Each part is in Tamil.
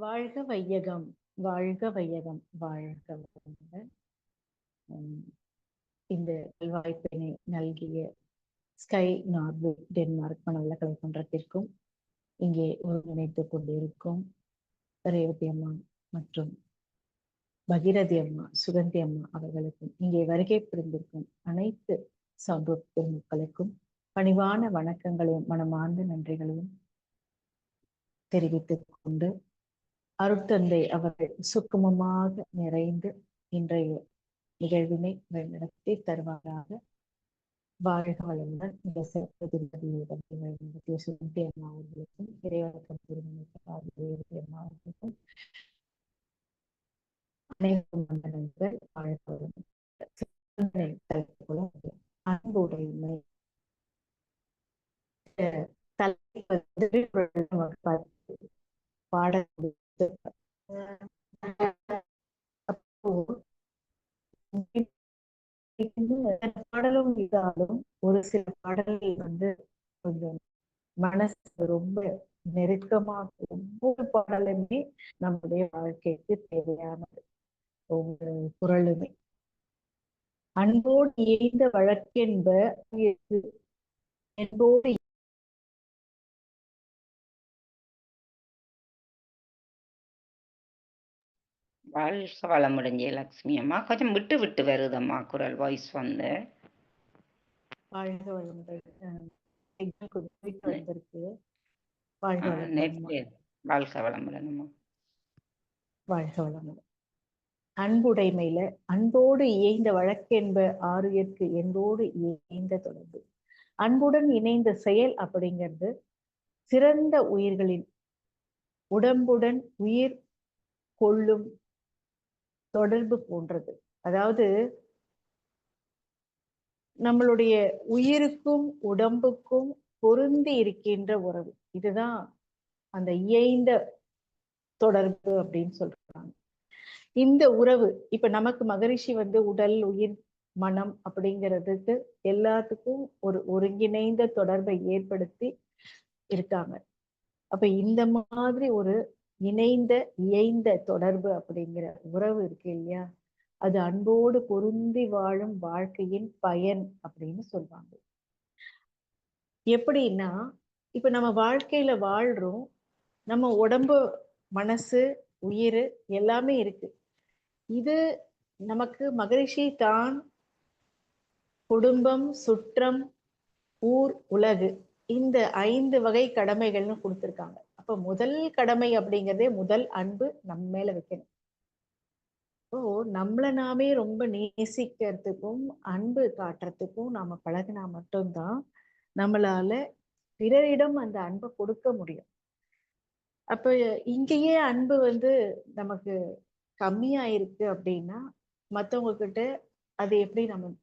வாழ்க வையகம், வாழ்க வையகம், வாழ்க வளமுடன். உம் இந்த வாய்ப்பினை நல்கிய ஸ்கை நார்வே டென்மார்க் மனவளக்கலை மன்றத்திற்கும் இங்கே ஒருங்கிணைத்துக் கொண்டிருக்கும் ரேவதி அம்மா மற்றும் பகிரதி அம்மா, சுகந்தி அம்மா அவர்களுக்கும் இங்கே வருகை புரிந்திருக்கும் அனைத்து சமூக பெருமக்களுக்கும் பணிவான வணக்கங்களையும் மனமார்ந்த நன்றிகளையும் தெரிவித்துக் கொண்டு அருட்தந்தை அவர்கள் சுக்குமமாக நிறைந்து இன்றைய நிகழ்வினை நடத்தி தருவாராக. வாழ்க வளமுடன். இந்த சிறப்பு திருப்பதியை சுகந்தி அம்மா அவர்களுக்கும் இறைவணக்கம் திருமணத்தை அம்மா அவர்களுக்கும் அனைவரும் மண்டலங்கள் வாழ்க வளமுடன். அன்புடைமை பாட அப்போ பாடலும் இதாலும் ஒரு சில பாடல்கள் கொஞ்சம் மனசு ரொம்ப நெருக்கமாக, ஒவ்வொரு பாடலுமே நம்முடைய வாழ்க்கைக்கு தேவையானது. ஒவ்வொரு குரலுமே அன்போடு இயைந்த வழக்கென்ப என்போடு வாழ்க வளமுடன் ஜெயலட்சுமி அம்மா. கொஞ்சம் விட்டு விட்டு வருதம்மா குரல் வாய்ஸ் வந்து. வாழ்க வளமுடன் வந்திருக்கு. வாழ்க வளமுடன் அம்மா. வாழ்க வளமுடன். அன்புடைமையில அன்போடு இயைந்த வழக்கென்ப ஆறுயிர்க்கு என்போடு இயைந்த தொடர்பு. அன்புடன் இணைந்த செயல் அப்படிங்கிறது சிறந்த உயிர்களின் உடம்புடன் உயிர் கொள்ளும் தொடர்பு போன்றது. அதாவது நம்மளுடைய உயிருக்கும் உடம்புக்கும் பொருந்தி இருக்கின்ற உறவு. இதுதான் அந்த இயைந்த தொடர்பு அப்படின்னு சொல்றாங்க. இந்த உறவு இப்ப நமக்கு மகரிஷி உடல், உயிர், மனம் அப்படிங்கிறதுக்கு எல்லாத்துக்கும் ஒரு ஒருங்கிணைந்த தொடர்பை ஏற்படுத்தி இருக்காங்க. அப்ப இந்த மாதிரி ஒரு இணைந்த இயைந்த தொடர்பு அப்படிங்கிற உறவு இருக்கு இல்லையா, அது அன்போடு பொருந்தி வாழும் வாழ்க்கையின் பயன் அப்படின்னு சொல்லுவாங்க. எப்படின்னா, இப்ப நம்ம வாழ்க்கையில வாழ்றோம், நம்ம உடம்பு, மனசு, உயிர் எல்லாமே இருக்கு. இது நமக்கு மகரிஷி தான் குடும்பம், சுற்றம், ஊர், உலகு இந்த 5 வகை கடமைகள்னு கொடுத்திருக்காங்க. அப்ப முதல் கடமை அப்படிங்கிறதே முதல் அன்பு நம்ம மேல வைக்கணும். இப்போ நம்மளை நாமே ரொம்ப நேசிக்கிறதுக்கும் அன்பு காட்டுறதுக்கும் நாம பழகினா மட்டும்தான் நம்மளால பிறரிடம் அந்த அன்பை கொடுக்க முடியும். அப்ப இங்கேயே அன்பு நமக்கு கம்மியா இருக்கு அப்படின்னா மற்றவங்க கிட்ட அதை எப்படி நம்ம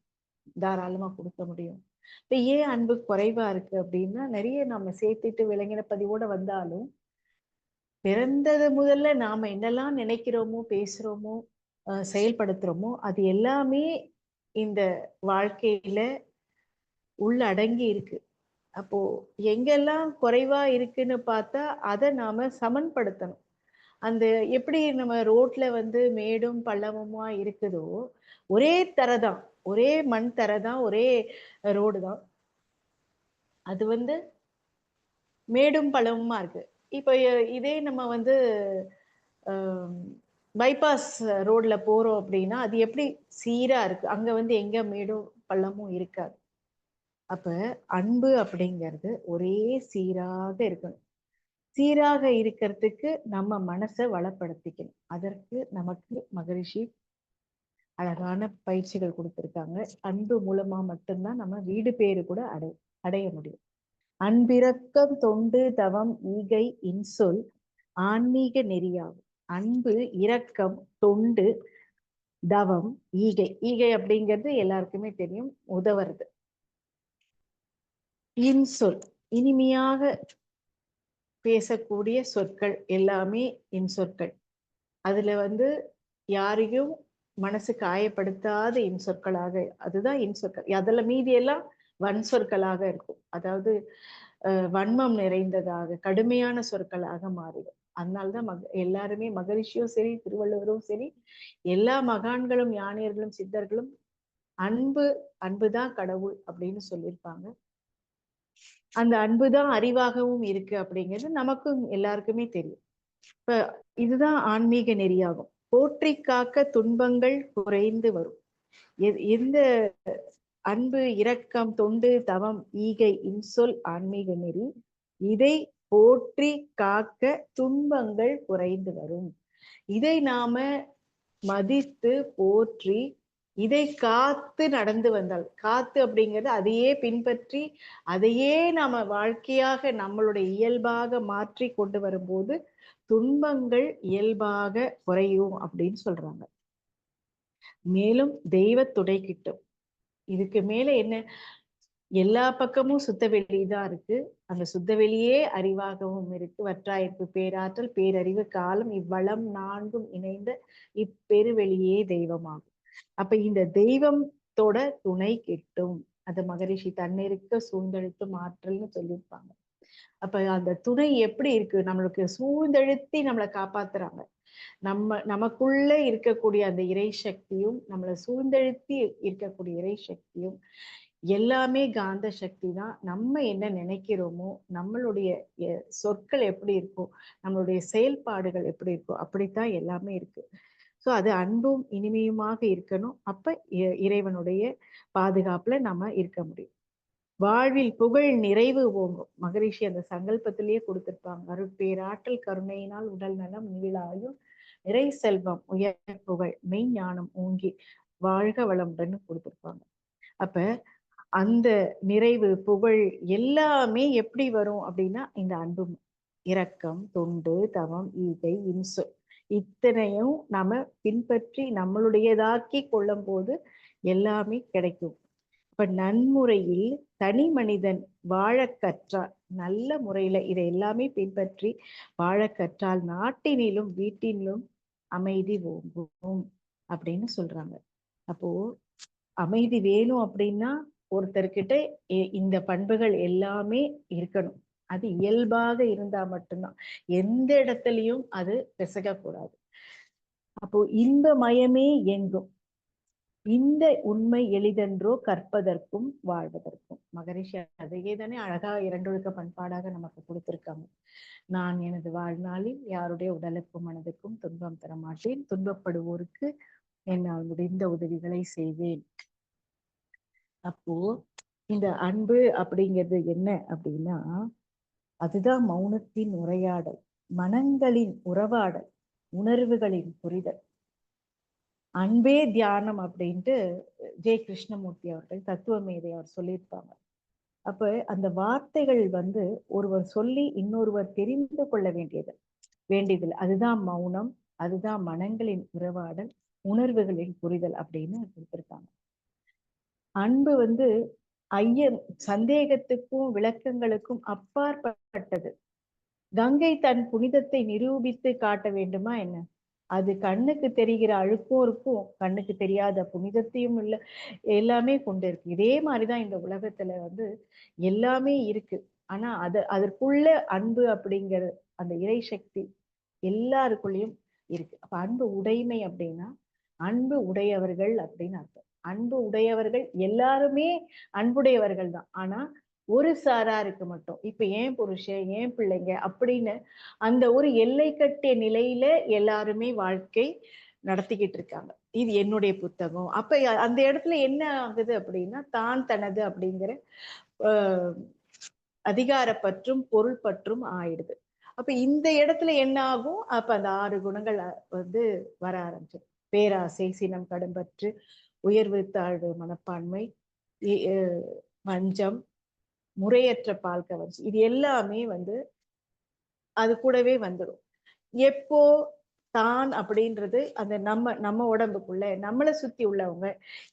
தாராளமா கொடுக்க முடியும்? இப்ப ஏன் அன்பு குறைவா இருக்கு அப்படின்னா, நிறைய நம்ம சேர்த்துட்டு விளங்கின பதிவோட வந்தாலும் பிறந்தது முதல்ல நாம என்னெல்லாம் நினைக்கிறோமோ, பேசுறோமோ, செயல்படுத்துறோமோ அது எல்லாமே இந்த வாழ்க்கையில உள்ளடங்கி இருக்கு. அப்போ எங்கெல்லாம் குறைவா இருக்குன்னு பார்த்தா அதை நாம சமன்படுத்தணும். அந்த எப்படி நம்ம ரோட்ல மேடும் பள்ளமுமா இருக்குதோ, ஒரே தரைதான், ஒரே மண் தரைதான், ஒரே ரோடு தான், அது மேடும் பள்ளமுமா இருக்கு. இப்ப இதே நம்ம பைபாஸ் ரோட்ல போறோம் அப்படின்னா அது எப்படி சீரா இருக்கு, அங்க எங்க மேடும் பள்ளமும் இருக்காது. அப்ப அன்பு அப்படிங்கிறது ஒரே சீராக இருக்கணும். சீராக இருக்கிறதுக்கு நம்ம மனசை வளப்படுத்திக்கணும். அதற்கு நமக்கு மகரிஷி அழகான பயிற்சிகள் கொடுத்திருக்காங்க. அன்பு மூலமா மட்டும்தான் நம்ம வீடு பேரு கூட அடைய முடியும். அன்பிரக்கம் தொண்டு தவம் ஈகை இன்சொல் ஆன்மீக நெறியாகும். அன்பு, இரக்கம், தொண்டு, தவம், ஈகை. ஈகை அப்படிங்கிறது எல்லாருக்குமே தெரியும், உதவுறது. இன்சொல், இனிமையாக பேசக்கூடிய சொற்கள் எல்லாமே இன்சொற்கள். அதுல யாரையும் மனசு காயப்படுத்தாத இன்சொற்களாக, அதுதான் இன்சொற்கள். அதுல மீதி எல்லாம் வன் சொற்களாக இருக்கும். அதாவது வன்மம் நிறைந்ததாக கடுமையான சொற்களாக மாறிடும். அதனால்தான் எல்லாருமே மகரிஷியும் சரி, திருவள்ளுவரும் சரி, எல்லா மகான்களும் ஞானியர்களும் சித்தர்களும் அன்பு அன்புதான் கடவுள் அப்படின்னு சொல்லியிருப்பாங்க. அந்த அன்புதான் அறிவாகவும் இருக்கு அப்படிங்கிறது நமக்கும் எல்லாருக்குமே தெரியும். இப்ப இதுதான் ஆன்மீக நெறியாகும். போற்றி காக்க துன்பங்கள் குறைந்து வரும். எந்த அன்பு, இரக்கம், தொண்டு, தவம், ஈகை, இன்சொல் ஆன்மீக நெறி. இதை போற்றி காக்க துன்பங்கள் குறைந்து வரும். இதை நாம மதித்து போற்றி இதை காத்து நடந்து வந்தால், காத்து அப்படிங்கிறது அதையே பின்பற்றி அதையே நாம வாழ்க்கையாக நம்மளுடைய இயல்பாக மாற்றி கொண்டு வரும்போது துன்பங்கள் இயல்பாக குறையும் அப்படின்னு சொல்றாங்க. மேலும் தெய்வ துணை கிட்டும். இதுக்கு மேல என்ன, எல்லா பக்கமும் சுத்தவெளி தான் இருக்கு. அந்த சுத்தவெளியே அறிவாகவும் இருக்கு. வற்றாயிருப்பு பேராற்றல் பேரறிவு காலம் இவ்வளம் நான்கும் இணைந்த இப்பெருவெளியே தெய்வமாகும். அப்ப இந்த தெய்வத்தோட துணை கிட்டும். அந்த மகரிஷி தன்னிருக்க சூழ்ந்தெழுத்தும் ஆற்றல்னு சொல்லியிருப்பாங்க. அப்ப அந்த துணை எப்படி இருக்கு, நம்மளுக்கு சூழ்ந்தெழுத்தி நம்மளை காப்பாத்துறாங்க. நமக்குள்ள இருக்கக்கூடிய அந்த இறை சக்தியும் நம்மளை சூழ்ந்தெழுத்தி இருக்கக்கூடிய இறை சக்தியும் எல்லாமே காந்த சக்தி தான். நம்ம என்ன நினைக்கிறோமோ, நம்மளுடைய சொற்கள் எப்படி இருக்கும், நம்மளுடைய செயல்பாடுகள் எப்படி இருக்கும், அப்படித்தான் எல்லாமே இருக்கு. சோ அது அன்பும் இனிமையுமாக இருக்கணும். அப்ப இறைவனுடைய பாதுகாப்புல நம்ம இருக்க முடியும். வாழ்வில் புகழ் நிறைவு ஓங்கும். மகரிஷி அந்த சங்கல்பத்திலேயே கொடுத்திருப்பாங்க. அருட்பேராற்றல் கருணையினால் உடல் நலம் நீளாயும் நிறை செல்வம் உயர் புகழ் மெய்ஞானம் ஓங்கி வாழ்க வளமுடன் கொடுத்திருப்பாங்க. அப்ப அந்த நிறைவு புகழ் எல்லாமே எப்படி வரும் அப்படின்னா இந்த அன்பு, இரக்கம், தொண்டு, தவம், ஈகை, இன்சொல் இத்தனையும் நாம பின்பற்றி நம்மளுடையதாக்கி கொள்ளும் போது எல்லாமே கிடைக்கும். இப்ப நன்முறையில் தனி மனிதன் வாழ கற்றால், நல்ல முறையில இதை எல்லாமே பின்பற்றி வாழ கற்றால் நாட்டினிலும் வீட்டினிலும் அமைதி ஓங்கும் அப்படின்னு சொல்றாங்க. அப்போ அமைதி வேணும் அப்படின்னா ஒருத்தர்கிட்ட இந்த பண்புகள் எல்லாமே இருக்கணும். அது இயல்பாக இருந்தா மட்டும்தான். எந்த இடத்துலயும் அது பிசகக்கூடாது. அப்போ இன்பமயமே எங்கும் இந்த உண்மை எளிதென்றோ கற்பதற்கும் வாழ்வதற்கும். மகரிஷி அதையே தானே அழகா இரண்டொழுக்க பண்பாடாக நமக்கு கொடுத்திருக்காங்க. நான் எனது வாழ்நாளில் யாருடைய உடலுக்கும் மனதுக்கும் துன்பம் தர மாட்டேன், துன்பப்படுவோருக்கு என்னால் முடிந்த உதவிகளை செய்வேன். அப்போ இந்த அன்பு அப்படிங்கிறது என்ன அப்படின்னா, அதுதான் மௌனத்தின் உரையாடல், மனங்களின் உறவாடல், உணர்வுகளின் புரிதல். அன்பே தியானம் அப்படின்ட்டு ஜே கிருஷ்ணமூர்த்தி அவர்கள் தத்துவ மேதை அவர் சொல்லியிருப்பாங்க. அப்ப அந்த வார்த்தைகள் ஒருவர் சொல்லி இன்னொருவர் தெரிந்து கொள்ள வேண்டியதில்லை. அதுதான் மௌனம், அதுதான் மனங்களின் உறவாடல், உணர்வுகளின் புரிதல் அப்படின்னு கொடுத்திருக்காங்க. அன்பு ஐயம் சந்தேகத்துக்கும் விளக்கங்களுக்கும் அப்பாற்பட்டது. கங்கை தன் புனிதத்தை நிரூபித்து காட்ட வேண்டுமா என்ன? அது கண்ணுக்கு தெரிகிற அழுக்கும் இருக்கும், கண்ணுக்கு தெரியாத புனிதத்தையும் இல்ல, எல்லாமே கொண்டு இருக்கு. இதே மாதிரிதான் இந்த உலகத்துல எல்லாமே இருக்கு. ஆனா அதற்குள்ள அன்பு அப்படிங்கிற அந்த இறை சக்தி எல்லாருக்குள்ளயும் இருக்கு. அப்ப அன்பு உடைமை அப்படின்னா அன்பு உடையவர்கள் அப்படின்னு அர்த்தம். அன்பு உடையவர்கள் எல்லாருமே அன்புடையவர்கள் தான். ஆனா ஒரு சாராருக்கு மட்டும், இப்ப ஏன் புருஷன் ஏன் பிள்ளைங்க அப்படின்னு அந்த ஒரு எல்லை கட்டிய நிலையில எல்லாருமே வாழ்க்கை நடத்திக்கிட்டு இருக்காங்க. இது என்னுடைய புத்தகம். அப்ப அந்த இடத்துல என்ன ஆகுது அப்படின்னா தான் தனது அப்படிங்கிற அதிகார பற்றும் பொருள் பற்றும் ஆயிடுது. அப்ப இந்த இடத்துல என்ன ஆகும், அப்ப அந்த 6 குணங்கள் வர ஆரம்பிச்சு. பேராசை, சினம், கடும்பற்று, உயர்வு தாழ்வு மனப்பான்மை, வஞ்சம், முறையற்ற பால் கவர்ச்சி, இது எல்லாமே அது கூடவே வந்துடும். எப்போ தான் அப்படின்றது அந்த நம்ம உடம்புக்குள்ள நம்மளை சுத்தி உள்ளவங்க,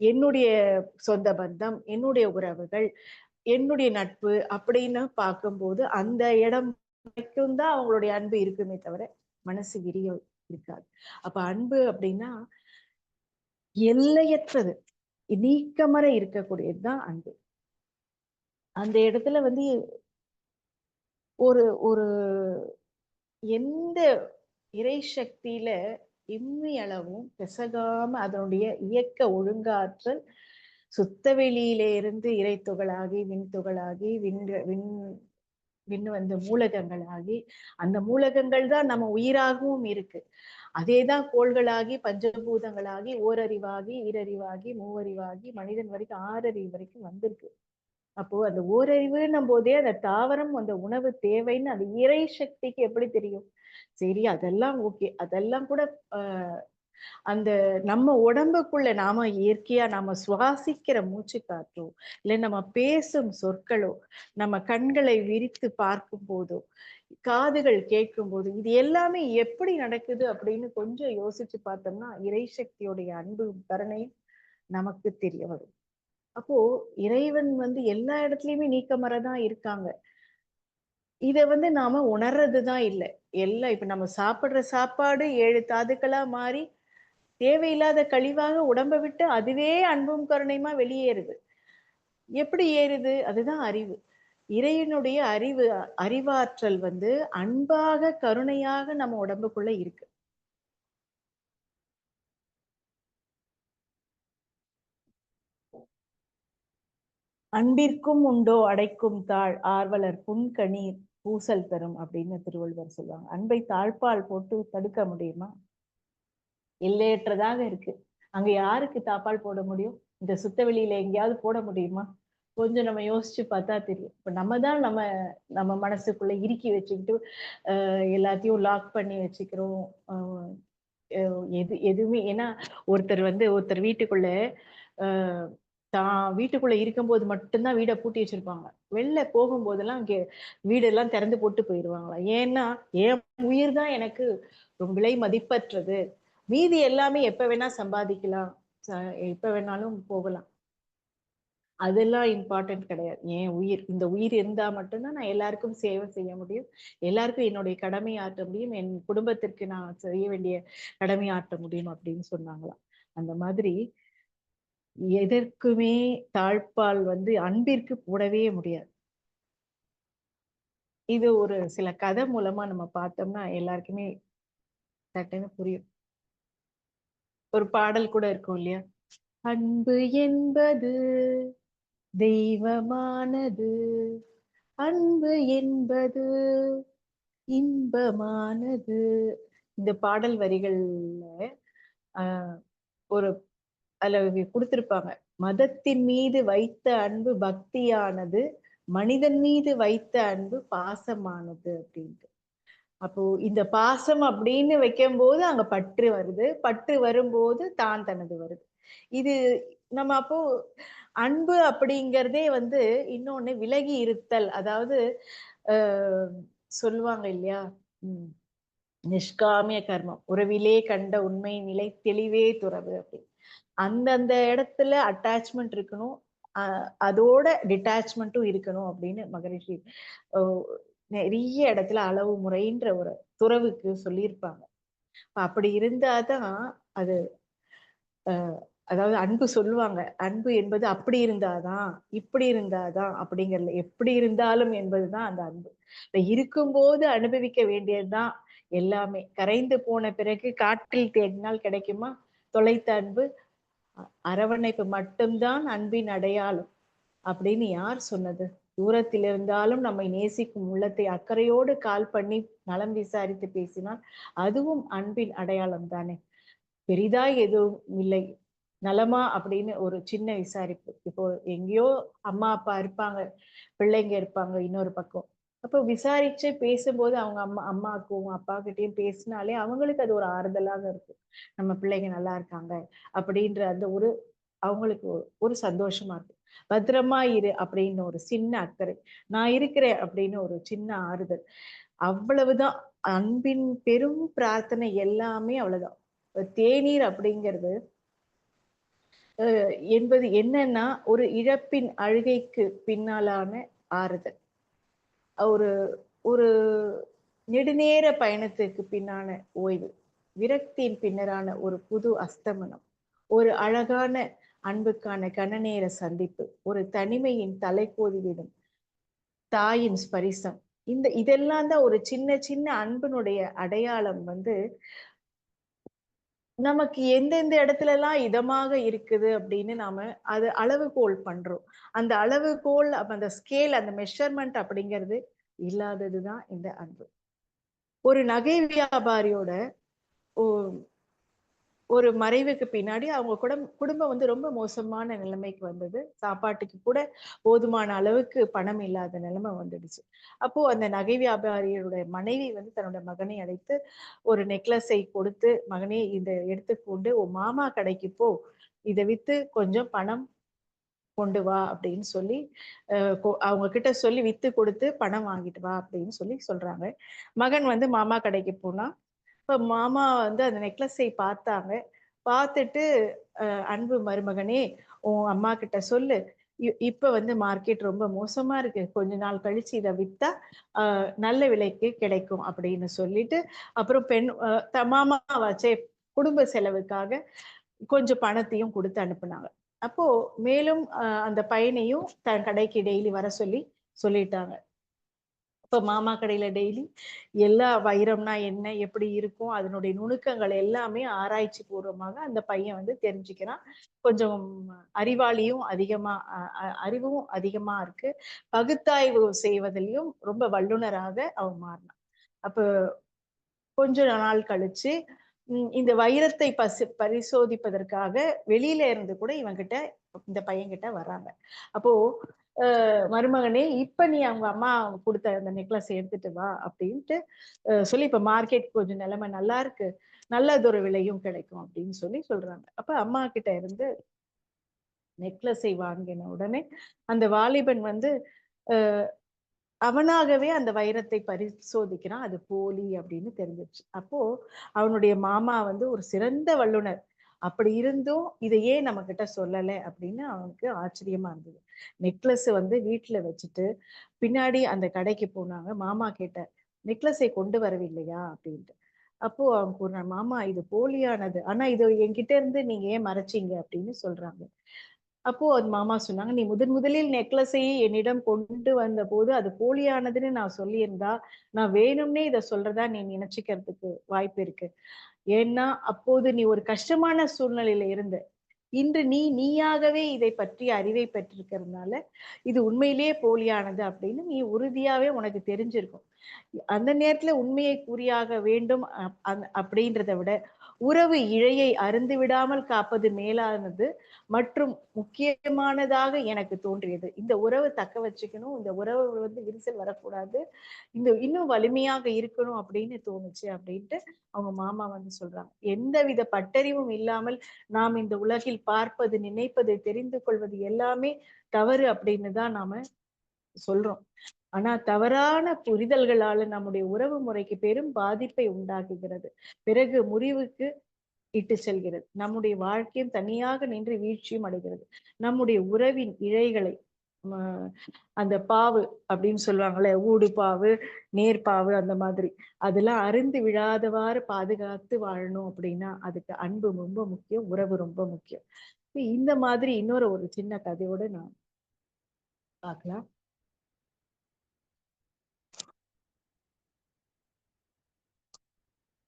என்னுடைய சொந்த பந்தம், என்னுடைய உறவுகள், என்னுடைய நட்பு அப்படின்னு பார்க்கும்போது அந்த இடம் வரைக்கும் தான் அவங்களுடைய அன்பு இருக்குமே தவிர மனசு விரிய இருக்காது. அப்ப அன்பு அப்படின்னா எல்லையற்றது, நீக்கமற இருக்கக்கூடியதுதான் அன்பு. அந்த இடத்துல ஒரு ஒரு எந்த இறை சக்தியில இம்மி அளவும் பிசகாம அதனுடைய இயக்க ஒழுங்காற்றல் சுத்த வெளியிலே இருந்து இறை துகளாகி விண் துகளாகி விண் வந்து மூலகங்களாகி அந்த மூலகங்கள் தான் நம்ம உயிராகவும் இருக்கு. அதேதான் கோள்களாகி பஞ்சபூதங்களாகி ஓரறிவாகி ஈரறிவாகி மூவறிவாகி மனிதன் வரைக்கும் 6 அறிவு வரைக்கும் வந்திருக்கு. அப்போ அந்த ஓரறிவுன்னும் போதே அந்த தாவரம் அந்த உணவு தேவைன்னு அது இறை சக்திக்கு எப்படி தெரியும்? சரி அதெல்லாம் ஓகே. அதெல்லாம் கூட அந்த நம்ம உடம்புக்குள்ள நாம இயற்கையா நாம சுவாசிக்கிற மூச்சு காற்றோ, இல்ல நம்ம பேசும் சொற்களோ, நம்ம கண்களை விரித்து பார்க்கும் போதோ, காதுகள் கேட்கும் போது, இது எல்லாமே எப்படி நடக்குது அப்படின்னு கொஞ்சம் யோசிச்சு பார்த்தோம்னா, இறை சக்தியுடைய அன்பு கருணையும் நமக்கு தெரிய வரும். அப்போ இறைவன் வந்து எல்லா இடத்துலயுமே நீக்கமறதான் இருக்காங்க. இத வந்து நாம உணர்றதுதான் இல்ல. எல்லாம் இப்ப நம்ம சாப்பிடுற சாப்பாடு 7 தாதுக்களா மாறி, தேவையில்லாத கழிவாக உடம்ப விட்டு அதுவே அன்பும் கருணையுமா வெளியேறுது. எப்படி ஏறுது? அதுதான் அறிவு. இறைவனுடைய அறிவாற்றல் வந்து அன்பாக, கருணையாக நம்ம உடம்புக்குள்ள இருக்கு. "அன்பிற்கும் உண்டோ அடைக்கும் தாழ் ஆர்வலர் புன்கணீர் பூசல் தரும்" அப்படின்னு திருவள்ளுவர் சொல்லுவாங்க. அன்பை தாழ்ப்பாள் போட்டு தடுக்க முடியுமா? எல்லையற்றதாக இருக்கு. அங்க யாருக்கு தாப்பால் போட முடியும்? இந்த சுத்த வெளியில எங்கேயாவது போட முடியுமா? கொஞ்சம் நம்ம யோசிச்சு பார்த்தா தெரியும். இப்ப நம்ம தான் நம்ம நம்ம மனசுக்குள்ள இறுக்கி வச்சுக்கிட்டு, எல்லாத்தையும் லாக் பண்ணி வச்சுக்கிறோம். அ எதுவுமே ஏன்னா ஒருத்தர் வீட்டுக்குள்ள அ தான் வீட்டுக்குள்ள இருக்கும்போது மட்டும் தான் வீட பூட்டி வச்சிருப்பாங்க. வெளில போகும்போதெல்லாம் வீடெல்லாம் திறந்து போட்டு போயிருவாங்களாம். ஏன்னா, என் உயிர் தான் எனக்கு விலை மதிப்பற்றது. மீதி எல்லாமே எப்ப வேணா சம்பாதிக்கலாம். ச எப்ப வேணாலும் போகலாம். அதெல்லாம் இம்பார்ட்டன்ட் கிடையாது. என் உயிர். இந்த உயிர் இருந்தா மட்டும் தான் நான் எல்லாருக்கும் சேவை செய்ய முடியும். எல்லாருக்கும் என்னுடைய கடமை ஆற்ற முடியும். என் குடும்பத்திற்கு நான் செய்ய வேண்டிய கடமை ஆற்ற முடியும் அப்படின்னு சொன்னாங்களாம். அந்த மாதிரி எதற்குமே தாழ்ப்பாள் வந்து அன்பிற்கு போடவே முடியாது. இது ஒரு சில கதை மூலமா நம்ம பார்த்தோம்னா எல்லாருக்குமே சட்டுன்னு புரியும். ஒரு பாடல் கூட இருக்கும் இல்லையா? அன்பு என்பது தெய்வமானது. அன்பு என்பது இன்பமானது. இந்த பாடல் வரிகள்ல அ ஒரு அதுல குடுத்திருப்பாங்க. மதத்தின் மீது வைத்த அன்பு பக்தியானது. மனிதன் மீது வைத்த அன்பு பாசமானது அப்டின்ட்டு. அப்போ இந்த பாசம் அப்படின்னு வைக்கும்போது அங்க பற்று வருது. பற்று வரும்போது தான் தனது வருது. இது நம்ம அப்போ அன்பு அப்படிங்கிறதே வந்து இன்னொன்னு விலகி இருத்தல். அதாவது அ சொல்லுவாங்க இல்லையா? ம். நிஷ்காமிய கர்மம். "உறவிலே கண்ட உண்மை நிலை தெளிவே துறவு" அப்படின்னு. அந்தந்த இடத்துல அட்டாச்மென்ட் இருக்கணும். அ அதோட டிட்டாச்மென்ட்டும் இருக்கணும் அப்படின்னு மகரிஷி ஒ நெறைய இடத்துல அளவு முறைன்ற ஒரு துறவுக்கு சொல்லியிருப்பாங்க. அப்படி இருந்தா தான் அது அதாவது அன்பு சொல்லுவாங்க. அன்பு என்பது அப்படி இருந்தா தான், இப்படி இருந்தா தான் அப்படிங்கிறதுல எப்படி இருந்தாலும் என்பது தான் அந்த அன்பு. இப்ப இருக்கும்போது அனுபவிக்க வேண்டியது தான் எல்லாமே. கரைந்து போன பிறகு காற்றில் தேடினால் கிடைக்குமா? தொலைத்த அன்பு அரவணைப்பு மட்டும் தான் அன்பின் அடையாளம். அப்படின்னு யார் சொன்னது? தூரத்தில் இருந்தாலும் நம்மை நேசிக்கும் உள்ளத்தை அக்கறையோடு கால் பண்ணி நலம் விசாரித்து பேசினால், அதுவும் அன்பின் அடையாளம் தானே! பெரிதாய் எதுவும் இல்லை. நலமா? அப்படின்னு ஒரு சின்ன விசாரிப்பு. இப்போ எங்கேயோ அம்மா, அப்பா இருப்பாங்க. பிள்ளைங்க இருப்பாங்க இன்னொரு பக்கம். அப்போ விசாரிச்சு பேசும்போது அவங்க அம்மாக்கும், அப்பாகிட்டயும் பேசினாலே அவங்களுக்கு அது ஒரு ஆறுதலாக இருக்கும். நம்ம பிள்ளைங்க நல்லா இருக்காங்க. அப்படின்ற அந்த ஒரு அவங்களுக்கு ஒரு சந்தோஷமா இருக்கும். பத்திரமா இரு அப்படின்னு ஒரு சின்ன அக்கறை. நான் இருக்கிறேன் அப்படின்னு ஒரு சின்ன ஆறுதல். அவ்வளவுதான். அன்பின் பெரும் பிரார்த்தனை எல்லாமே அவ்வளவுதான். தேநீர் அப்படிங்கிறது என்பது என்னன்னா, ஒரு இழப்பின் அழுகைக்கு பின்னாலான ஆறுதல். ஒரு ஒரு நெடுநேர பயணத்துக்கு பின்னான ஓய்வு. விரக்தியின் பின்னரான ஒரு புது அஸ்தமனம். ஒரு அழகான அன்புக்கான கணநேர சந்திப்பு. ஒரு தனிமையின் தலைக்கோதி விடும் தாயின் ஸ்பரிசம். இதெல்லாம் தான் ஒரு சின்ன சின்ன அன்பினுடைய அடையாளம் வந்து நமக்கு எந்தெந்த இடத்துலலாம் இதமாக இருக்குது அப்படின்னு நாம அது அளவுகோல் பண்றோம். அந்த அளவுகோல் அப்ப அந்த ஸ்கேல் அந்த மெஷர்மென்ட் அப்படிங்கிறது இல்லாததுதான் இந்த அன்பு. ஒரு நகை வியாபாரியோட ஒ ஒரு மறைவுக்கு பின்னாடி அவங்க குடும்பம் வந்து ரொம்ப மோசமான நிலைமைக்கு வந்தது. சாப்பாட்டுக்கு கூட போதுமான அளவுக்கு பணம் இல்லாத நிலைமை வந்துடுச்சு. அப்போ அந்த நகை வியாபாரியோட மனைவி வந்து தன்னோட மகனை அழைத்து ஒரு நெக்லஸை கொடுத்து, "மகனே இத எடுத்துக்கொண்டு உன் மாமா கடைக்கு போ. இத வித்து கொஞ்சம் பணம் கொண்டு வா" அப்படின்னு சொல்லி அ கொ அவங்க கிட்ட சொல்லி வித்து கொடுத்து பணம் வாங்கிட்டு வா அப்படின்னு சொல்லி சொல்றாங்க. மகன் வந்து மாமா கடைக்கு போனான். இப்ப மாமா வந்து அந்த நெக்லஸை பார்த்தாங்க. பார்த்துட்டு, "அன்பு மருமகனே, உன் அம்மா கிட்ட சொல்லு. இப்ப வந்து மார்க்கெட் ரொம்ப மோசமா இருக்கு. கொஞ்ச நாள் கழிச்சு இத வித்தா, நல்ல விலைக்கு கிடைக்கும்." அப்படின்னு சொல்லிட்டு, அப்புறம் பெண் மாமாவாச்சே குடும்ப செலவுக்காக கொஞ்சம் பணத்தையும் குடுத்து அனுப்புனாங்க. அப்போ மேலும் அந்த பையனையும் தன் கடைக்கு டெய்லி வர சொல்லி சொல்லிட்டாங்க. இப்ப மாமா கடையில டெய்லி எல்லா வைரம்னா என்ன? எப்படி இருக்கும்? அதனுடைய நுணுக்கங்கள் எல்லாமே ஆராய்ச்சி பூர்வமாக அந்த பையன் வந்து தெரிஞ்சுக்கிறான். கொஞ்சம் அறிவாளியும் அதிகமா அ அ அறிவும் அதிகமா இருக்கு. பகுத்தாய்வு செய்வதிலயும் ரொம்ப வல்லுனராக அவன் மாறுனான். அப்ப கொஞ்ச நாள் கழிச்சு, இந்த வைரத்தை பரிசோதிப்பதற்காக வெளியில இருந்து கூட இவன்கிட்ட இந்த பையன்கிட்ட வர்றாங்க. அப்போ மருமகனே, இப்ப நீ அவங்க அம்மா குடுத்த அந்த நெக்லஸ் எடுத்துட்டு வா அப்படின்ட்டு சொல்லி, இப்ப மார்க்கெட் கொஞ்சம் நிலைமை நல்லா இருக்கு. நல்லதொரு விலையும் கிடைக்கும் அப்படின்னு சொல்லி சொல்றாங்க. அப்ப அம்மா கிட்ட இருந்து நெக்லஸை வாங்கின உடனே, அந்த வாலிபன் வந்து அ அவனாகவே அந்த வைரத்தை பரிசோதிக்கிறான். அது போலி அப்படின்னு தெரிஞ்சிருச்சு. அப்போ அவனுடைய மாமா வந்து ஒரு சிறந்த வல்லுனர். அப்படி இருந்தும் இத ஏன் நம்மகிட்ட சொல்லல அப்படின்னு அவனுக்கு ஆச்சரியமா இருந்தது. நெக்லஸ் வந்து வீட்ல வச்சுட்டு, பின்னாடி அந்த கடைக்கு போனாங்க. மாமா கேட்டார், "நெக்லஸை கொண்டு வரவில்லையா?" அப்படின்ட்டு. அப்போ அவன் கூறினான், "மாமா இது போலியானது. ஆனா இத என்கிட்ட இருந்து நீங்க ஏன் மறைச்சீங்க?" அப்படின்னு சொல்றாங்க. அப்போ அது மாமா சொன்னாங்க, "நீ முதலில் நெக்லஸை என்னிடம் கொண்டு வந்தபோது, அது போலியானதுன்னு நான் சொல்லியிருந்தா, நான் வேணும்னே இத சொல்றதா நீ நினைச்சுக்கிறதுக்கு வாய்ப்பு இருக்கு. ஏன்னா, அப்போது நீ ஒரு கஷ்டமான சூழ்நிலையில இருந்த. இன்று நீயாகவே இதை பற்றிய அறிவை பெற்றிருக்கிறதுனால, இது உண்மையிலேயே போலியானது அப்படின்னு நீ உறுதியாவே உனக்கு தெரிஞ்சிருக்கும். அந்த நேரத்துல உண்மையை கூறியாக வேண்டும் அப்படின்றத விட, உறவு இழையை அறுந்து விடாமல் காப்பது மேலானது மற்றும் முக்கியமானதாக எனக்கு தோன்றியது. இந்த உறவ தக்க வச்சுக்கணும். இந்த உறவு வந்து விரிசல் வரக்கூடாது. இன்னும் வலிமையாக இருக்கணும் அப்படின்னு தோணுச்சு அப்படின்ட்டு அவங்க மாமா வந்து சொல்றாங்க. எந்தவித பட்டறிவும் இல்லாமல் நாம் இந்த உலகில் பார்ப்பது, நினைப்பது, தெரிந்து கொள்வது எல்லாமே தவறு அப்படின்னு தான் நாம சொல்றோம். ஆனா தவறான புரிதல்களால நம்முடைய உறவு முறைக்கு பெரும் பாதிப்பை உண்டாக்குகிறது. பிறகு முறிவுக்கு இட்டு செல்கிறது. நம்முடைய வாழ்க்கையும் தனியாக நின்று வீழ்ச்சியும் அடைகிறது. நம்முடைய உறவின் இழைகளை ம அந்த பாவு அப்படின்னு சொல்லுவாங்கல்ல, ஊடு பாவு, நேர்பாவு அந்த மாதிரி. அதெல்லாம் அறுந்து விழாதவாறு பாதுகாத்து வாழணும் அப்படின்னா, அதுக்கு அன்பு ரொம்ப முக்கியம். உறவு ரொம்ப முக்கியம். இந்த மாதிரி இன்னொரு ஒரு சின்ன கதையோட நான் பார்க்கலாம்.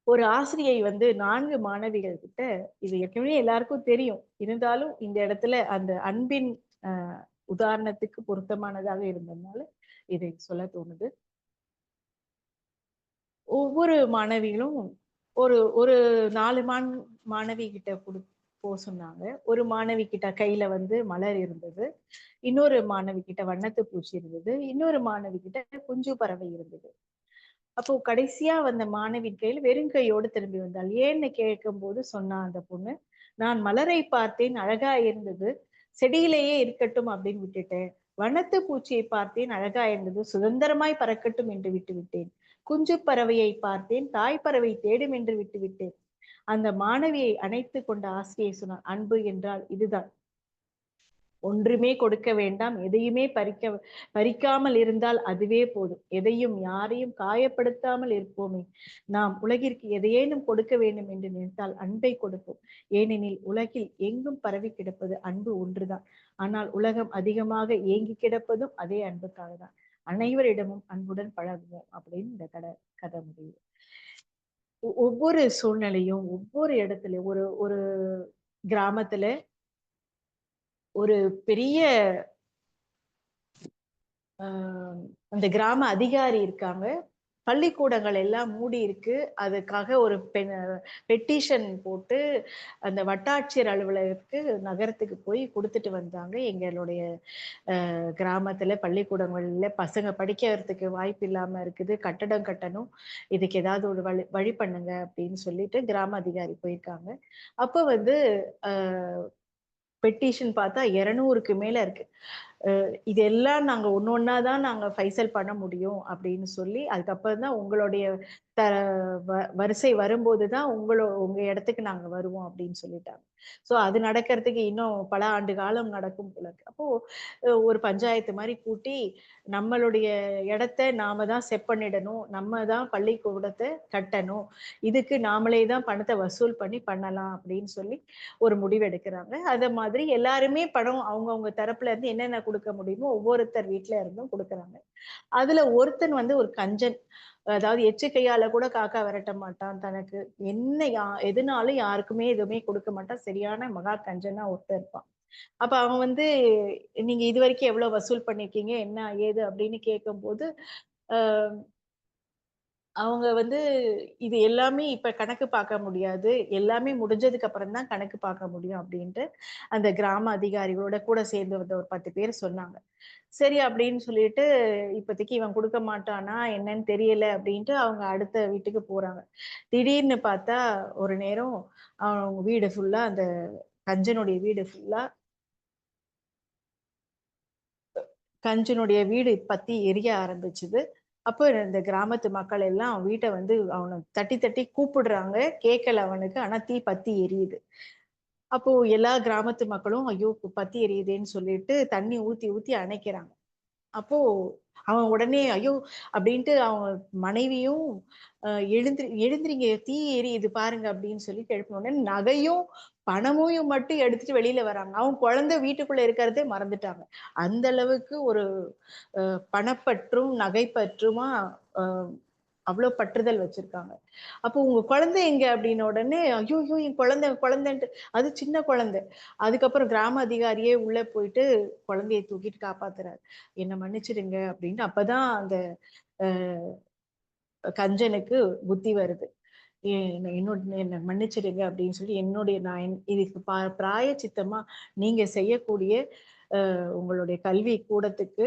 ஒரு ஆசிரியை வந்து 4 மாணவிகள் கிட்ட இது ஏற்கனவே எல்லாருக்கும் தெரியும். இருந்தாலும் இந்த இடத்துல அந்த அன்பின் அ உதாரணத்துக்கு பொருத்தமானதாக இருந்ததுனால, இதை சொல்ல தோணுது. ஒவ்வொரு மாணவிகளும் ஒரு ஒரு 4 மாணவி கிட்ட போ சொன்னாங்க. ஒரு மாணவி கிட்ட கையில வந்து மலர் இருந்தது. இன்னொரு மாணவி கிட்ட வண்ணத்து பூச்சி இருந்தது. இன்னொரு மாணவி கிட்ட குஞ்சு பறவை இருந்தது. அப்போ கடைசியா வந்த மாணவி கையில வெறும் கையோடு திரும்பி வந்தாள். ஏன்னு கேட்கும்போது சொன்னா அந்த பொண்ணு, "நான் மலரை பார்த்தேன், அழகா இருந்தது. செடியிலேயே இருக்கட்டும் அப்படின்னு விட்டுட்டேன். வண்ணத்து பூச்சியை பார்த்தேன், அழகா இருந்தது. சுதந்திரமாய் பறக்கட்டும் என்று விட்டுவிட்டேன். குஞ்சு பறவையை பார்த்தேன், தாய் பறவை தேடும் என்று விட்டுவிட்டேன்." அந்த மாணவியை அணைத்துக் கொண்ட ஆசிரியை சொன்னார், "அன்பு என்றால் இதுதான். ஒன்றுமே கொடுக்க வேண்டாம். எதையுமே பறிக்காமல் இருந்தால் அதுவே போதும். எதையும் யாரையும் காயப்படுத்தாமல் இருப்போமே. நாம் உலகிற்கு எதையேனும் கொடுக்க வேண்டும் என்று நினைத்தால் அன்பை கொடுப்போம். ஏனெனில் உலகில் எங்கும் பரவி கிடப்பது அன்பு ஒன்றுதான். ஆனால் உலகம் அதிகமாக ஏங்கி கிடப்பதும் அதே அன்புக்காக தான். அனைவரிடமும் அன்புடன் பழகுவோம் அப்படின்னு இந்த கதை முடியுது. ஒவ்வொரு சூழ்நிலையும் ஒவ்வொரு இடத்துலயும் ஒரு ஒரு கிராமத்துல ஒரு பெரிய ஆஹ் அந்த கிராம அதிகாரி இருக்காங்க. பள்ளிக்கூடங்கள் எல்லாம் மூடி இருக்கு. அதுக்காக ஒரு பெட்டிஷன் போட்டு அந்த வட்டாட்சியர் அலுவலகத்துக்கு நகரத்துக்கு போய் குடுத்துட்டு வந்தாங்க. எங்களுடைய கிராமத்துல பள்ளிக்கூடங்கள்ல பசங்க படிக்கிறதுக்கு வாய்ப்பு இல்லாம இருக்குது. கட்டடம் கட்டணும். இதுக்கு ஏதாவது ஒரு வழி பண்ணுங்க அப்படின்னு சொல்லிட்டு கிராம அதிகாரி போயிருக்காங்க. அப்ப வந்து அ பெட்டிஷன் பார்த்தா 200க்கு மேல இருக்கு. இதெல்லாம் நாங்க ஒண்ணொன்னா தான் நாங்க ஃபைசல் பண்ண முடியும் அப்படின்னு சொல்லி, அதுக்கப்புறம் தான் உங்களுடைய த வரிசை வரும்போது தான் உங்க இடத்துக்கு நாங்க வருவோம் அப்படின்னு சொல்லிட்டாங்க. ஸோ அது நடக்கிறதுக்கு இன்னும் பல ஆண்டு காலம் நடக்கும் போல இருக்கு. அப்போ ஒரு பஞ்சாயத்து மாரி கூட்டி, நம்மளுடைய இடத்த நாம தான் செட் பண்ணிடணும். நம்ம தான் பள்ளிக்கூடத்த கட்டணும். இதுக்கு நாமளே தான் பணத்த வசூல் பண்ணலாம் அப்படின்னு சொல்லி ஒரு முடிவு எடுக்குறாங்க. அத மாதிரி எல்லாருமே பணம் அவங்கவங்க தரப்புல இருந்து என்னென்ன குடுக்க முடியுமோ ஒவ்வொருத்தர் வீட்ல இருந்தும் குடுக்குறாங்க. அதுல ஒருத்தன் வந்து ஒரு கஞ்சன். அதாவது எச்சு கையால கூட காக்கா விரட்ட மாட்டான். தனக்கு என்ன எதுனாலும் யாருக்குமே எதுவுமே குடுக்க மாட்டான். சரியான மகா கஞ்சனா ஒருத்தன் இருப்பான். அப்ப அவன் வந்து, "நீங்க இதுவரைக்கும் எவ்வளவு வசூல் பண்ணியிருக்கீங்க? என்ன ஏது?" அப்படின்னு கேட்கும்போது, அ அவங்க வந்து, "இது எல்லாமே இப்ப கணக்கு பார்க்க முடியாது. எல்லாமே முடிஞ்சதுக்கு அப்புறம் தான் கணக்கு பார்க்க முடியும்." அப்படின்ட்டு அந்த கிராம அதிகாரிகளோட கூட சேர்ந்து வந்த ஒரு 10 பேர் சொன்னாங்க. சரி அப்படின்னு சொல்லிட்டு, இப்போதைக்கு இவன் குடுக்க மாட்டானா என்னன்னு தெரியல அப்படின்ட்டு அவங்க அடுத்த வீட்டுக்கு போறாங்க. திடீர்னு பார்த்தா, ஒரு நேரம் அவங்க வீடு ஃபுல்லா அந்த கஞ்சனுடைய வீடு ஃபுல்லா கஞ்சனுடைய வீடு பத்தி எரிய ஆரம்பிச்சுது. அப்போ இந்த கிராமத்து மக்கள் எல்லாம் அவன் வீட்ட வந்து அவன தட்டி தட்டி கூப்பிடுறாங்க. கேட்கல அவனுக்கு. ஆனா தீ பத்தி எரியுது. அப்போ எல்லா கிராமத்து மக்களும், ஐயோ! பத்தி எரியுதேன்னு சொல்லிட்டு தண்ணி ஊத்தி ஊத்தி அணைக்கிறாங்க. அப்போ அவன் உடனே ஐயோ! அப்படின்ட்டு அவங்க மனைவியும் எழுந்திரிங்க தீ எரியுது பாருங்க அப்படின்னு சொல்லிட்டு எழுப்பின உடனே நகையும், பணமும் மட்டும் எடுத்துட்டு வெளியில வராங்க. அவன் குழந்தை வீட்டுக்குள்ள இருக்கிறதே மறந்துட்டாங்க. அந்த அளவுக்கு ஒரு பணப்பற்றும், நகைப்பற்றுமா அ அவ்ளோ பற்றுதல் வச்சிருக்காங்க. அப்போ உங்க குழந்தை எங்க? அப்படின்ன உடனே, ஐய்யய்யோ! என் குழந்தை குழந்தைன்ட்டு அது சின்ன குழந்தை. அதுக்கப்புறம் கிராம அதிகாரியே உள்ள போயிட்டு குழந்தைய தூக்கிட்டு காப்பாத்துறாரு. என்ன மன்னிச்சிடுங்க அப்படின்னு. அப்பதான் அந்த அ கஞ்சனுக்கு புத்தி வருது. என்ன மன்னிச்சிடுங்க அப்படின்னு சொல்லி என்னுடைய இதுக்கு பிராயச்சித்தமா நீங்க செய்யக்கூடிய உங்களுடைய கல்வி கூடத்துக்கு,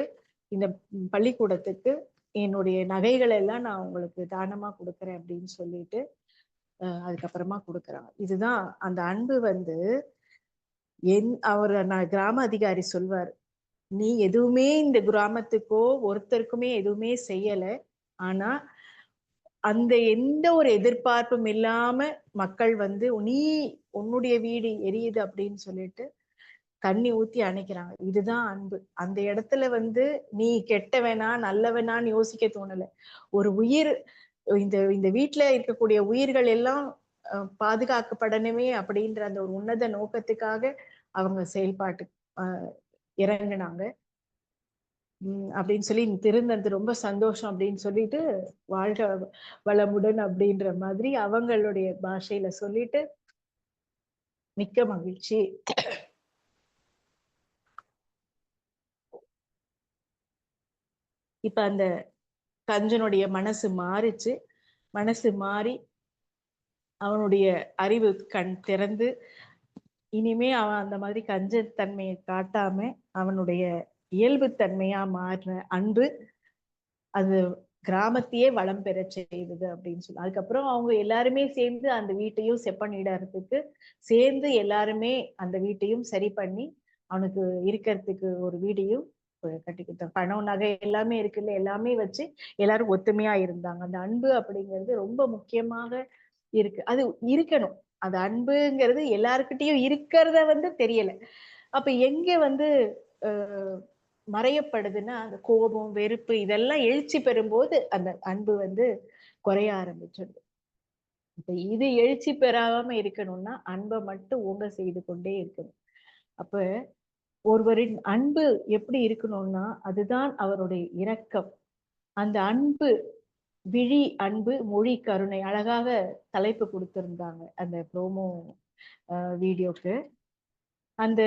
இந்த பள்ளிக்கூடத்துக்கு என்னுடைய நகைகள் எல்லாம் நான் உங்களுக்கு தானமா குடுக்குறேன் அப்படின்னு சொல்லிட்டு, அதுக்கப்புறமா குடுக்குறாங்க. இதுதான் அந்த அன்பு வந்து நான் கிராம அதிகாரி சொல்வாரு. "நீ எதுவுமே இந்த கிராமத்துக்கோ, ஒருத்தருக்குமே எதுவுமே செய்யல. ஆனா, அந்த எந்த ஒரு எதிர்பார்ப்பும் இல்லாம மக்கள் வந்து, உன்னுடைய வீடு எரியுது அப்படின்னு சொல்லிட்டு தண்ணி ஊத்தி அணைக்கிறாங்க. இதுதான் அன்பு. அந்த இடத்துல வந்து நீ கெட்டவனா, நல்லவனான்னு யோசிக்க தோணல. ஒரு உயிர் இந்த இந்த வீட்ல இருக்கக்கூடிய உயிர்கள் எல்லாம் பாதுகாக்கப்படணுமே அப்படின்ற அந்த ஒரு உன்னத நோக்கத்துக்காக அவங்க செயல்பாட்டு அ இறங்குனாங்க. அப்படின்னு சொல்லி திருந்தது ரொம்ப சந்தோஷம் அப்படின்னு சொல்லிட்டு, வாழ்க வளமுடன் அப்படின்ற மாதிரி அவங்களுடைய பாஷையில சொல்லிட்டு, மிக்க மகிழ்ச்சி. இப்ப அந்த கஞ்சனுடைய மனசு மாறிச்சு. மனசு மாறி அவனுடைய அறிவு கண் திறந்து, இனிமே அவன் அந்த மாதிரி கஞ்சத்தன்மைய காட்டாம, அவனுடைய இயல்பு தன்மையா மாறுன அன்பு, அது கிராமத்தையே வளம் பெறச் செய்தது அப்படின்னு சொல்லி. அதுக்கப்புறம் அவங்க எல்லாருமே சேர்ந்து அந்த வீட்டையும் செப்பனிடறதுக்கு, சேர்ந்து எல்லாருமே அந்த வீட்டையும் சரி பண்ணி, அவனுக்கு இருக்கறதுக்கு ஒரு வீடையும் கட்டி குடுத்தாங்க. பணம், நகை எல்லாமே இருக்குல்ல, எல்லாமே வச்சு எல்லாரும் ஒத்துமையா இருந்தாங்க. அந்த அன்பு அப்படிங்கிறது ரொம்ப முக்கியமாக இருக்கு. அது இருக்கணும். அது அன்புங்கிறது எல்லார்கிட்டயும் இருக்கிறத வந்து தெரியல. அப்ப எங்க வந்து அ மறையப்படுதுன்னா, அந்த கோபம், வெறுப்பு இதெல்லாம் எழுச்சி பெறும்போது அந்த அன்பு வந்து குறைய ஆரம்பிச்சுடுது. இப்ப இது எழுச்சி பெறாம இருக்கணும்னா, அன்ப மட்டும் ஓங்க செய்து கொண்டே இருக்கணும். அப்ப ஒருவரின் அன்பு எப்படி இருக்கணும்னா, அதுதான் அவருடைய இரக்கம். அந்த அன்பு, விழி அன்பு, மொழி கருணை. அழகாக தலைப்பு குடுத்திருந்தாங்க. அந்த ப்ரோமோ வீடியோக்கு. அந்த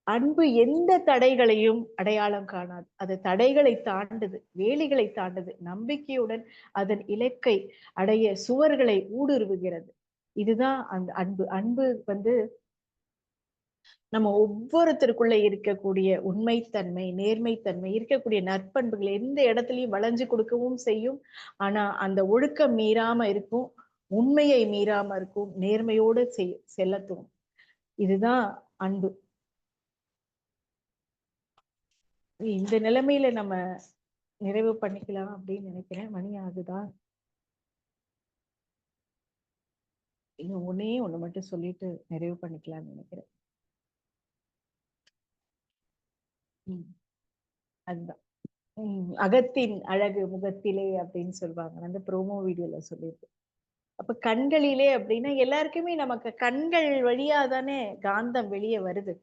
அன்பு எந்த தடைகளையும் அடையாளம் காணாது. அது தடைகளை தாண்டுது, வேலிகளை தாண்டுது. நம்பிக்கையுடன் அதன் இலக்கை அடைய சுவர்களை ஊடுருவுகிறது. இதுதான் அந்த அன்பு. அன்பு வந்து நம்ம ஒவ்வொருத்தருக்குள்ள இருக்கக்கூடிய உண்மைத்தன்மை, நேர்மைத்தன்மை, இருக்கக்கூடிய நற்பண்புகள் எந்த இடத்துலயும் வளைஞ்சு கொடுக்கவும் செய்யும். ஆனா, அந்த ஒழுக்கம் மீறாம இருக்கும். உண்மையை மீறாம இருக்கும். நேர்மையோடு செல்லத் தோணும். இதுதான் அன்பு. இந்த நிலைமையில நம்ம நிறைவு பண்ணிக்கலாம் அப்படின்னு நினைக்கிறேன். மணி ஆகுதா? இன்னும் ஒண்ணே ஒண்ணு மட்டும் சொல்லிட்டு நிறைவு பண்ணிக்கலாம்னு நினைக்கிறேன். ம். அதுதான். அகத்தின் அழகு முகத்திலே அப்படின்னு சொல்லுவாங்க. அந்த ப்ரோமோ வீடியோல சொல்லியிருக்கு. அப்ப கண்களிலே அப்படின்னா எல்லாருக்குமே நமக்கு கண்கள் வழியா தானே காந்தம் வெளிய வருது.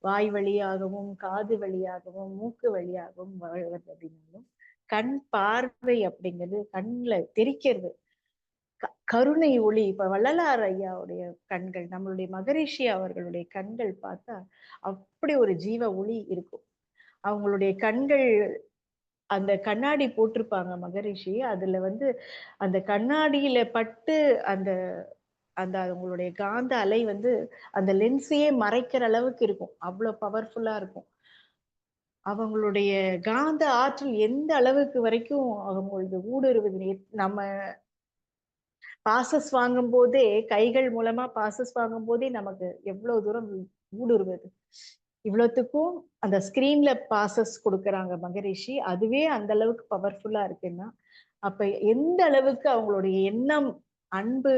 வாய் வழியாகவும், காது வழியாகவும், மூக்கு வழியாகவும் வருது அப்படின்னாலும், கண் பார்வை அப்படிங்கிறது கண்ல தெரிக்கிறது. கருணை ஒளி. இப்ப வள்ளலார் ஐயாவுடைய கண்கள், நம்மளுடைய மகரிஷி அவர்களுடைய கண்கள் பார்த்தா, அப்படி ஒரு ஜீவ ஒளி இருக்கும். அவங்களுடைய கண்கள் அந்த கண்ணாடி போட்டிருப்பாங்க மகரிஷி. அதுல வந்து அந்த கண்ணாடியில பட்டு அந்த அந்த அவங்களுடைய காந்த அலை வந்து அந்த லென்ஸையே மறைக்கிற அளவுக்கு இருக்கும். அவ்ளோ பவர்ஃபுல்லா இருக்கும். அவங்களுடைய காந்த ஆற்றல் எந்த அளவுக்கு வரைக்கும் அவங்களது ஊடுருவுது. நம்ம பாசஸ் வாங்கும்போதே, கைகள் மூலமா பாசஸ் வாங்கும்போதே நமக்கு எவ்வளவு தூரம் ஊடுருவுது. இவ்வளத்துக்கும் அந்த ஸ்கிரீன்ல பாசஸ் குடுக்குறாங்க மகரிஷி. அதுவே அந்த அளவுக்கு பவர்ஃபுல்லா இருக்குன்னா, அப்ப எந்த அளவுக்கு அவங்களுடைய எண்ணம், அன்பு,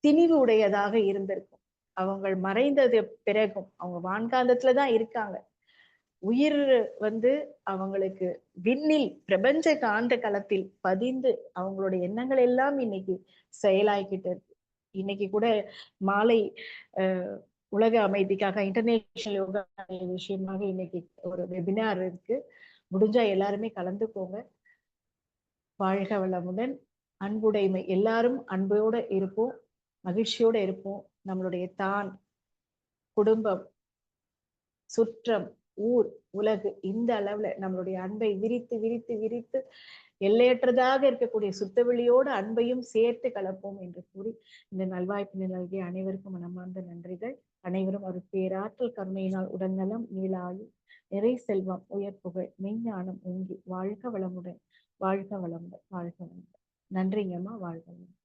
திணிவு உடையதாக இருந்திருக்கும். அவங்கள் மறைந்தது பிறகும், அவங்க வான்காந்தத்துல தான் இருக்காங்க. உயிர் வந்து அவங்களுக்கு விண்ணில் பிரபஞ்ச காந்த களத்தில் பதிந்து அவங்களுடைய எண்ணங்கள் எல்லாம் இன்னைக்கு செயலாகிக்கிட்டு இருக்கு. இன்னைக்கு கூட மாலை உலக அமைதிக்காக இன்டர்நேஷனல் யோகா விஷயமாக இன்னைக்கு ஒரு வெபினார் இருக்கு. முடிஞ்சா எல்லாருமே கலந்துக்கோங்க. வாழ்க வளமுடன். அன்புடைமை. எல்லாரும் அன்போட இருப்போம். மகிழ்ச்சியோட இருப்போம். நம்மளுடைய தான், குடும்பம், சுற்றம், ஊர், உலகு இந்த அளவுல நம்மளுடைய அன்பை விரித்து விரித்து விரித்து எல்லையற்றதாக இருக்கக்கூடிய சுத்தவெளியோடு அன்பையும் சேர்த்து கலப்போம் என்று கூறி இந்த நல்வாய்ப்பினை நல்கிய அனைவருக்கும் மனமார்ந்த நன்றிகள். அனைவரும் ஒரு பேராற்றல் கருணையினால் உடல்நலம், நீளாயுள், நிறை செல்வம், உயர் புகழ், மெய்ஞானம் ஓங்கி வாழ்க வளமுடன், வாழ்க வளமுடன், வாழ்க வளமுடன். நன்றிங்கம்மா. வாழ்க வளமுடன்.